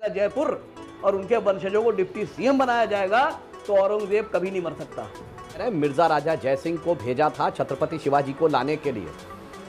जयपुर और उनके वंशजों को डिप्टी सीएम बनाया जाएगा तो औरंगजेब कभी नहीं मर सकता। अरे मिर्जा राजा जयसिंह को भेजा था छत्रपति शिवाजी को लाने के लिए,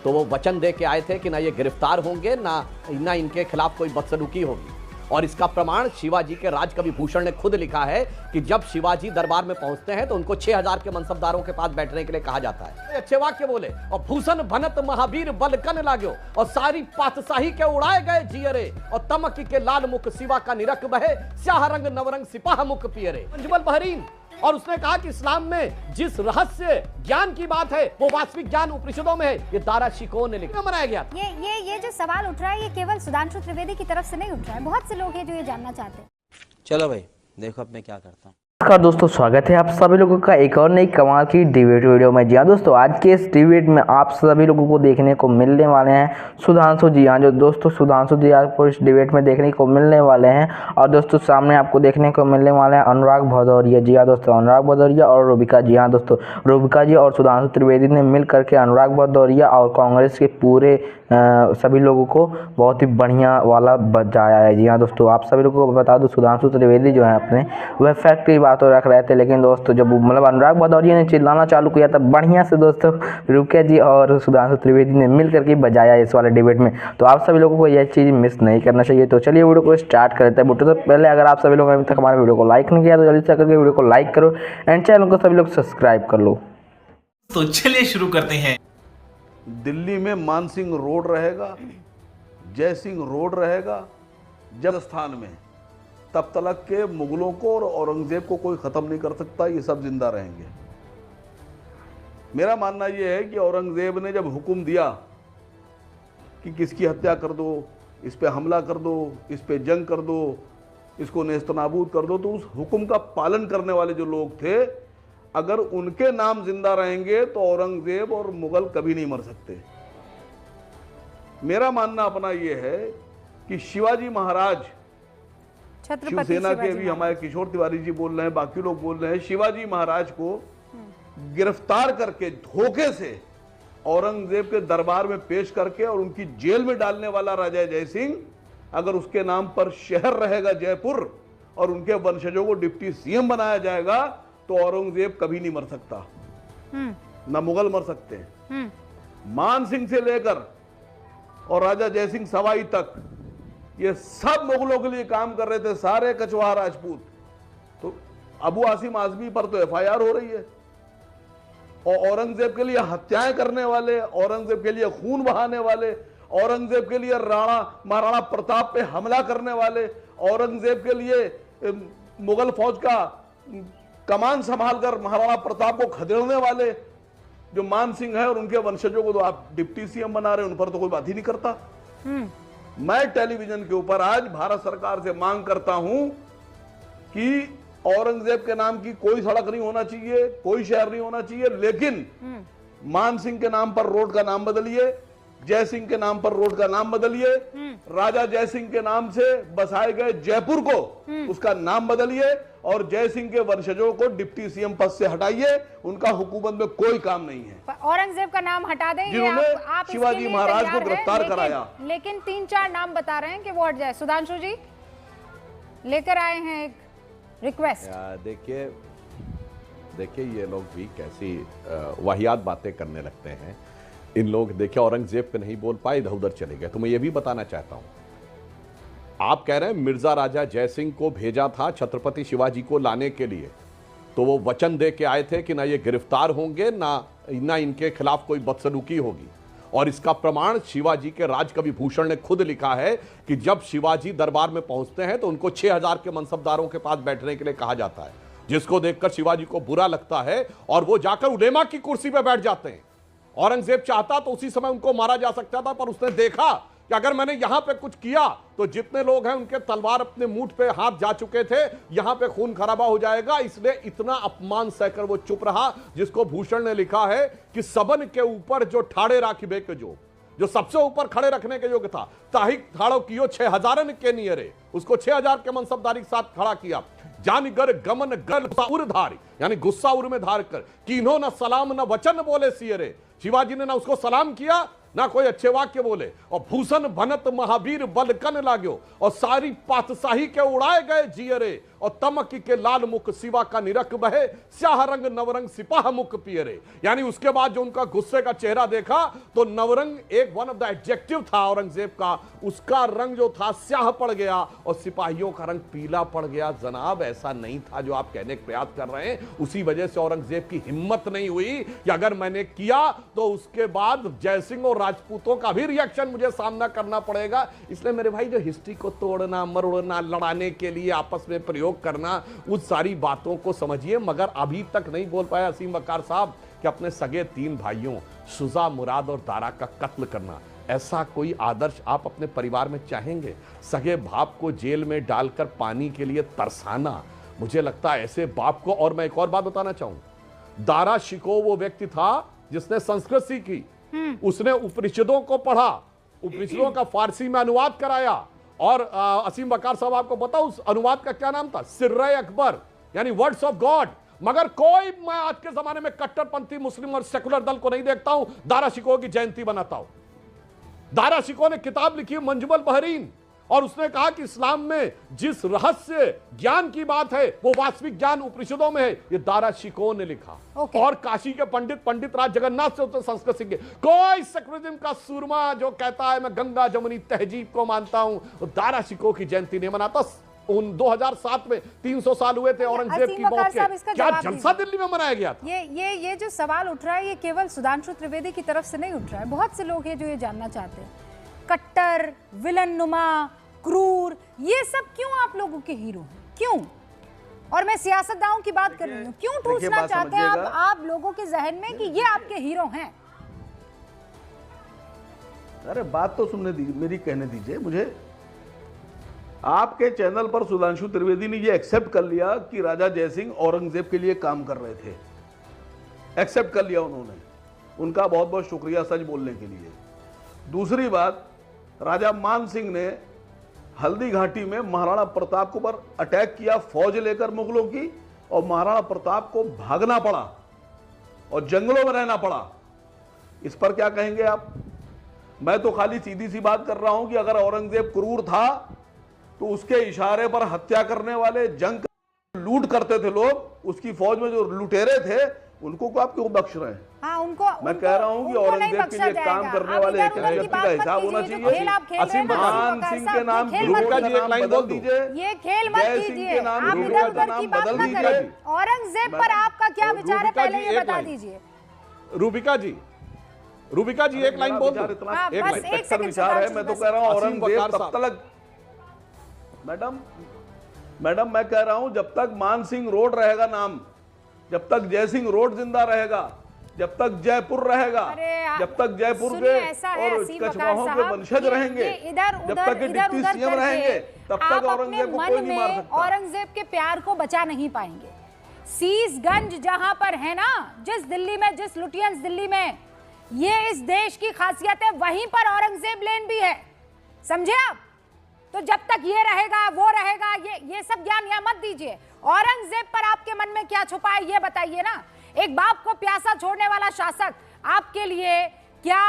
तो वो वचन दे के आए थे कि ना ये गिरफ्तार होंगे ना इनके खिलाफ कोई बदसलूकी होगी। और इसका प्रमाण शिवाजी के राजकवि भूषण ने खुद लिखा है कि जब शिवाजी दरबार में पहुंचते हैं तो उनको 6000 के मनसबदारों के पास बैठने के लिए कहा जाता है। अच्छे वाक्य बोले और भूषण भनत महावीर बलकन लाग्यो और सारी पातशाही के उड़ाए गए जियरे और तमकी के लाल मुख सिवा का निरख बहे स्याह रंग नवरंग सिपाह मुख पियरे। मंजबल बहरीन। और उसने कहा कि इस्लाम में जिस रहस्य ज्ञान की बात है वो वास्तविक ज्ञान उपनिषदों में है। ये दारा शिकोह ने लिखा बनाया गया। ये जो सवाल उठ रहा है ये केवल सुधांशु त्रिवेदी की तरफ से नहीं उठ रहा है, बहुत से लोग हैं जो ये जानना चाहते हैं। चलो भाई देखो अब मैं क्या करता हूँ। नमस्कार दोस्तों, स्वागत है आप सभी लोगों का एक और नई कमाल की डिबेट वीडियो में। जी हाँ दोस्तों, आज के इस डिबेट में आप सभी लोगों को देखने को मिलने वाले हैं सुधांशु जी। हाँ जो दोस्तों सुधांशु जी आपको इस डिबेट में देखने को मिलने वाले हैं। और दोस्तों सामने आपको देखने को मिलने वाले हैं अनुराग भदौरिया। जी हाँ दोस्तों, अनुराग भदौरिया और रूबिका। जी हाँ दोस्तों, रूबिका जी और सुधांशु त्रिवेदी ने मिल करके अनुराग भदौरिया और कांग्रेस के पूरे सभी लोगों को बहुत ही बढ़िया वाला बजाया है। जी हाँ दोस्तों, आप सभी लोगों को बता दो सुधांशु त्रिवेदी जो है अपने वह फैक्ट की बातों रख रहे थे, लेकिन दोस्तों जब मतलब अनुराग भदौरिया ने चिल्लाना चालू किया तब बढ़िया से दोस्तों रुकिया जी और सुधांशु त्रिवेदी ने मिल करके बजाया इस वाले डिबेट में। तो आप सभी लोगों को यह चीज़ मिस नहीं करना चाहिए। तो चलिए वीडियो को स्टार्ट करते हैं। वीडियो तो पहले अगर आप सभी लोगों ने अभी तक हमारे वीडियो को लाइक नहीं किया तो जल्दी से करके वीडियो को लाइक करो एंड चैनल को सभी लोग सब्सक्राइब कर लो। तो चलिए शुरू करते हैं। दिल्ली में मानसिंह रोड रहेगा, जयसिंह रोड रहेगा, जब स्थान में तब तक के मुगलों को और औरंगजेब को कोई ख़त्म नहीं कर सकता। ये सब जिंदा रहेंगे। मेरा मानना यह है कि औरंगजेब ने जब हुक्म दिया कि किसकी हत्या कर दो, इस पे हमला कर दो, इस पे जंग कर दो, इसको नेस्तनाबूद कर दो, तो उस हुक्म का पालन करने वाले जो लोग थे अगर उनके नाम जिंदा रहेंगे तो औरंगजेब और मुगल कभी नहीं मर सकते। मेरा मानना अपना यह है कि शिवाजी महाराज, शिवसेना के भी हमारे किशोर तिवारी जी बोल रहे हैं, बाकी लोग बोल रहे हैं, शिवाजी महाराज को गिरफ्तार करके धोखे से औरंगजेब के दरबार में पेश करके और उनकी जेल में डालने वाला राजा जयसिंह अगर उसके नाम पर शहर रहेगा जयपुर और उनके वंशजों को डिप्टी सीएम बनाया जाएगा तो औरंगजेब कभी नहीं मर सकता, ना मुगल मर सकते हैं। मान सिंह से लेकर और राजा जयसिंह सवाई तक ये सब मुगलों के लिए काम कर रहे थे, सारे कछवाहा राजपूत। तो अबू आसिम आजमी पर तो एफआईआर हो रही है और औरंगजेब के लिए हत्याएं करने वाले, औरंगजेब के लिए खून बहाने वाले, औरंगजेब के लिए महाराणा प्रताप पे हमला करने वाले, औरंगजेब के लिए मुगल फौज का कमान संभालकर महाराणा प्रताप को खदेड़ने वाले जो मान सिंह है और उनके वंशजों को तो आप डिप्टी सीएम बना रहे हैं, उन पर तो कोई बात ही नहीं करता। मैं टेलीविजन के ऊपर आज भारत सरकार से मांग करता हूं कि औरंगजेब के नाम की कोई सड़क नहीं होना चाहिए, कोई शहर नहीं होना चाहिए, लेकिन मान सिंह के नाम पर रोड का नाम बदलिए, जयसिंह के नाम पर रोड का नाम बदलिए, राजा जयसिंह के नाम से बसाए गए जयपुर को उसका नाम बदलिए और जयसिंह के वंशजों को डिप्टी सीएम पद से हटाइए। उनका हुकूमत में कोई काम नहीं है। औरंगजेब का नाम हटा दें, जिन्होंने आप शिवाजी महाराज को गिरफ्तार कराया, लेकिन 3-4 नाम बता रहे हैं कि वो हट जाए। सुधांशु जी लेकर आए हैं एक रिक्वेस्ट। देखिए ये लोग भी कैसी वाहियात बातें करने लगते हैं। इन लोग देखिए औरंगजेब पे नहीं बोल पाए, इधर उधर चले गए। तो मैं ये भी बताना चाहता हूं, आप कह रहे हैं मिर्जा राजा जयसिंह को भेजा था छत्रपति शिवाजी को लाने के लिए, तो वो वचन दे के आए थे कि ना ये गिरफ्तार होंगे ना इनके खिलाफ कोई बदसलूकी होगी। और इसका प्रमाण शिवाजी के राजकवि भूषण ने खुद लिखा है कि जब शिवाजी दरबार में पहुंचते हैं तो उनको 6000 के मनसबदारों के पास बैठने के लिए कहा जाता है, जिसको देखकर शिवाजी को बुरा लगता है और वो जाकर उलेमा की कुर्सी पर बैठ जाते हैं। औरंगजेब चाहता तो उसी समय उनको मारा जा सकता था, पर उसने देखा कि अगर मैंने यहां पे कुछ किया तो जितने लोग हैं उनके तलवार अपने मुंह पे हाथ जा चुके थे, यहां पे खून खराबा हो जाएगा, इसलिए इतना अपमान सहकर वो चुप रहा। जिसको भूषण ने लिखा है कि सबन के ऊपर जो ठाड़े राखिबे के जो सबसे ऊपर खड़े रखने के योग्य था, ताही ठाड़ो कियो 6000 के नियरे, उसको 6000 के मनसबदारी के साथ खड़ा किया। जानगर गमन गल उर धारी, यानी गुस्सा उर में धार कर, किन्हों न सलाम न वचन बोले सियरे। शिवाजी ने ना उसको सलाम किया ना कोई अच्छे वाक्य बोले। और भूषण भनत महावीर बलकन लाग्यो, और सारी पातशाही के उड़ाए गए जियरे, और तमकी के लाल मुख शिवा का निरख बहे, स्याह रंग नवरंग सिपाह मुख पियरे। यानी उसके बाद जो उनका गुस्से का चेहरा देखा तो नवरंग एक वन ऑफ द एडजेक्टिव था औरंगजेब का, उसका रंग जो था स्याह पड़ गया और सिपाहियों का रंग पीला पड़ गया। जनाब ऐसा नहीं था जो आप कहने का प्रयास कर रहे हैं। उसी वजह से औरंगजेब की हिम्मत नहीं हुई कि अगर मैंने किया तो उसके बाद जयसिंह और राजपूतों का भी रिएक्शन मुझे सामना करना पड़ेगा। इसलिए मेरे भाई जो हिस्ट्री को तोड़ना मरोड़ना लड़ाने के लिए आपस में प्रयोग करना, उस सारी बातों को समझिए। मगर अभी तक नहीं बोल पाया असीम वकार साहब कि अपने सगे 3 भाइयों शुजा, मुराद और दारा का कत्ल करना, ऐसा कोई आदर्श आप अपने परिवार में चाहेंगे? सगे बाप को जेल में डालकर पानी के लिए तरसाना, मुझे लगता है ऐसे बाप को। और मैं एक और बात बताना चाहूं, दारा शिको वो व्यक्ति था जिसने संस्कृत सीखी, उसने उपनिषदों को पढ़ा, उपनिषदों का फारसी में अनुवाद कराया। और असीम वकार साहब आपको पता उस अनुवाद का क्या नाम था? सिर्रे अकबर, यानी वर्ड्स ऑफ गॉड। मगर कोई, मैं आज के जमाने में कट्टरपंथी मुस्लिम और सेकुलर दल को नहीं देखता हूं दारा शिको की जयंती बनाता हूं। दारा शिको ने किताब लिखी मंजुमल बहरीन, और उसने कहा कि इस्लाम में जिस रहस्य ज्ञान की बात है वो वास्तविक ज्ञान उपनिषदों में है। ये दारा शिको ने लिखा। और काशी के पंडित राज जगन्नाथ से उसने संस्कृत सीखे। कोई सेकुलरिज्म का सूरमा जो कहता है मैं गंगा जमुनी तहजीब को मानता हूं, वो दारा शिको की जयंती नहीं मनाता। उन 2007 में 300 साल हुए थे औरंगजेब की मौत के, क्या जलसा दिल्ली में मनाया गया था? ये जो सवाल उठ रहा है ये केवल सुधांशु त्रिवेदी की तरफ से नहीं उठ रहा है। बहुत से लोग हैं जो ये जानना चाहते हैं, कट्टर, विलन नुमा, क्रूर, ये सब क्यों आप लोगों के हीरो हैं? क्यों? और मैं सियासतदानों की बात कर रही हूँ, क्यों ठूसना चाहते हैं आप लोगों के जहन में कि ये आपके हीरो हैं? अरे बात तो सुनने दीजिए, मेरी कहने दीजिए मुझे। आपके चैनल पर सुधांशु त्रिवेदी ने ये एक्सेप्ट कर लिया कि राजा जयसिंह औरंगजेब के लिए काम कर रहे थे, एक्सेप्ट कर लिया उन्होंने। उनका बहुत बहुत शुक्रिया सच बोलने के लिए। दूसरी बात, राजा मान सिंह ने हल्दी घाटी में महाराणा प्रताप के ऊपर अटैक किया फौज लेकर मुगलों की, और महाराणा प्रताप को भागना पड़ा और जंगलों में रहना पड़ा। इस पर क्या कहेंगे आप? मैं तो खाली सीधी सी बात कर रहा हूं कि अगर औरंगजेब क्रूर था तो उसके इशारे पर हत्या करने वाले, जंग लूट करते थे लोग, उसकी फौज में जो लुटेरे थे उनको को आप क्यों बख्श रहे हैं? हाँ, उनको मैं कह रहा हूं कि औरंगजेब के लिए काम करने वाले एक व्यक्ति का हिसाब होना चाहिए। असीम मान सिंह के नाम रूबिका जी एक लाइन बोल दीजिए। ये खेल मत कीजिए, आप इधर उधर की बात मत करिए। औरंगजेब पर आपका क्या विचार है पहले ये बता दीजिए। रूबिका जी एक लाइन बोल दो। एक विचार है। मैं तो कह रहा हूं औरंगजेब तब तक, मैडम मैं कह रहा हूं जब तक मान सिंह रोड रहेगा नाम, जब तक जयसिंह रोड जिंदा रहेगा, जब तक जयपुर रहेगा, जब तक जयपुर के और कछवाहों के वंशज रहेंगे, जब तक डिप्टी सीएम रहेंगे, तब तक औरंगजेब को कोई नहीं मार सकता। औरंगजेब के प्यार को बचा नहीं पाएंगे। सीसगंज जहां पर है ना, जिस दिल्ली में, जिस लुटियंस दिल्ली में, ये इस देश की खासियत है, वहीं पर औरंगजेब लेन भी है, समझे आप? तो जब तक ये रहेगा वो रहेगा, ये सब ज्ञान यहां मत दीजिए। औरंगजेब पर आपके मन में क्या छुपा है ये बताइए ना। एक बाप को प्यासा छोड़ने वाला शासक आपके लिए क्या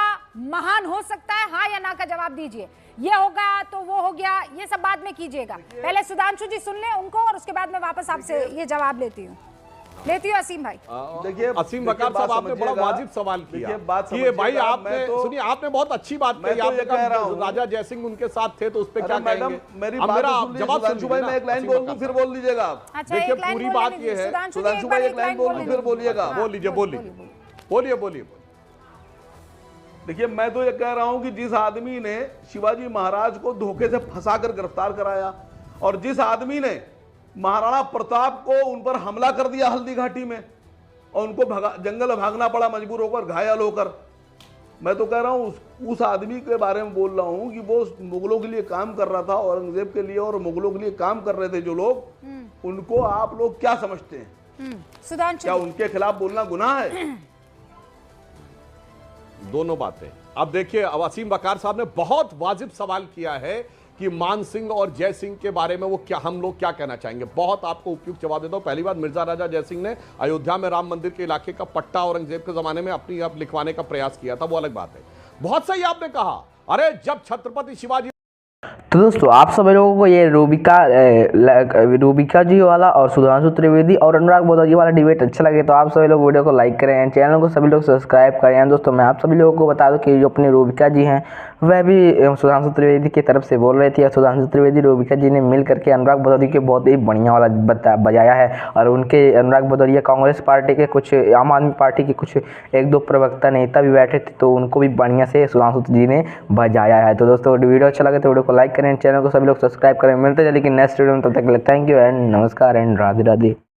महान हो सकता है? हाँ या ना का जवाब दीजिए। ये होगा तो वो हो गया, ये सब बाद में कीजिएगा। पहले सुधांशु जी सुन ले उनको, और उसके बाद मैं वापस आपसे ये जवाब लेती हूँ असीम भाई। देखिए असीम वकार साहब, आपने बड़ा वाजिब सवाल किया कि भाई आपने सुनिए, आपने बहुत अच्छी बात कही। आपने कहा राजा जयसिंह उनके साथ थे तो उस पे क्या कहेंगे? मेरी जवाब सुन भाई, मैं एक लाइन बोल दूं फिर बोल लीजिएगा आप। देखिए पूरी बात ये है, सुधांशु भाई एक लाइन बोल दूं फिर बोलिएगा। बोलिए। देखिए मैं तो ये कह रहा हूं कि जिस आदमी ने शिवाजी महाराज को धोखे से फंसाकर गिरफ्तार कराया, और जिस आदमी ने महाराणा प्रताप को उन पर हमला कर दिया हल्दी घाटी में, और उनको जंगल में भागना पड़ा मजबूर होकर, घायल होकर, मैं तो कह रहा हूं उस आदमी के बारे में बोल रहा हूं कि वो मुगलों के लिए काम कर रहा था, औरंगजेब के लिए और मुगलों के लिए काम कर रहे थे जो लोग, उनको आप लोग क्या समझते हैं? क्या उनके खिलाफ बोलना गुनाह है? दोनों बातें। अब देखिए, अब असीम वकार साहब ने बहुत वाजिब सवाल किया है कि मान सिंह और जय सिंह के बारे में वो क्या, हम लोग क्या कहना चाहेंगे। बहुत आपको उपयुक्त जवाब देता हूं। पहली बात, मिर्जा राजा जय सिंह ने अयोध्या में राम मंदिर के इलाके का पट्टा औरंगजेब के जमाने में अपनी आप लिखवाने का प्रयास किया था, वो अलग बात है। बहुत सही आपने कहा। अरे जब छत्रपति शिवाजी, तो दोस्तों आप सभी लोगों को ये रूबिका जी वाला और सुधांशु त्रिवेदी और अनुराग बोधा जी वाला डिबेट अच्छा लगे तो आप सभी लोग वीडियो को लाइक करें एंड चैनल को सभी लोग सब्सक्राइब करें। दोस्तों मैं आप सभी लोगों को बता दूं कि जो अपनी रूबिका जी हैं वह भी सुधांशु त्रिवेदी की तरफ से बोल रही थी और सुधांशु त्रिवेदी रूबिका जी ने मिल करके अनुराग बोधा के बहुत ही बढ़िया वाला बजाया है। और उनके अनुराग बोधा कांग्रेस पार्टी के कुछ, आम आदमी पार्टी के कुछ एक दो प्रवक्ता नेता भी बैठे थे तो उनको भी बढ़िया से सुधांशु जी ने बजाया है। तो दोस्तों वीडियो अच्छा लगे तो वीडियो को लाइक करें, चैनल को सभी लोग सब्सक्राइब करें। मिलते हैं लेकिन नेक्स्ट वीडियो में, तब तक के लिए थैंक यू एंड नमस्कार एंड राधे राधे।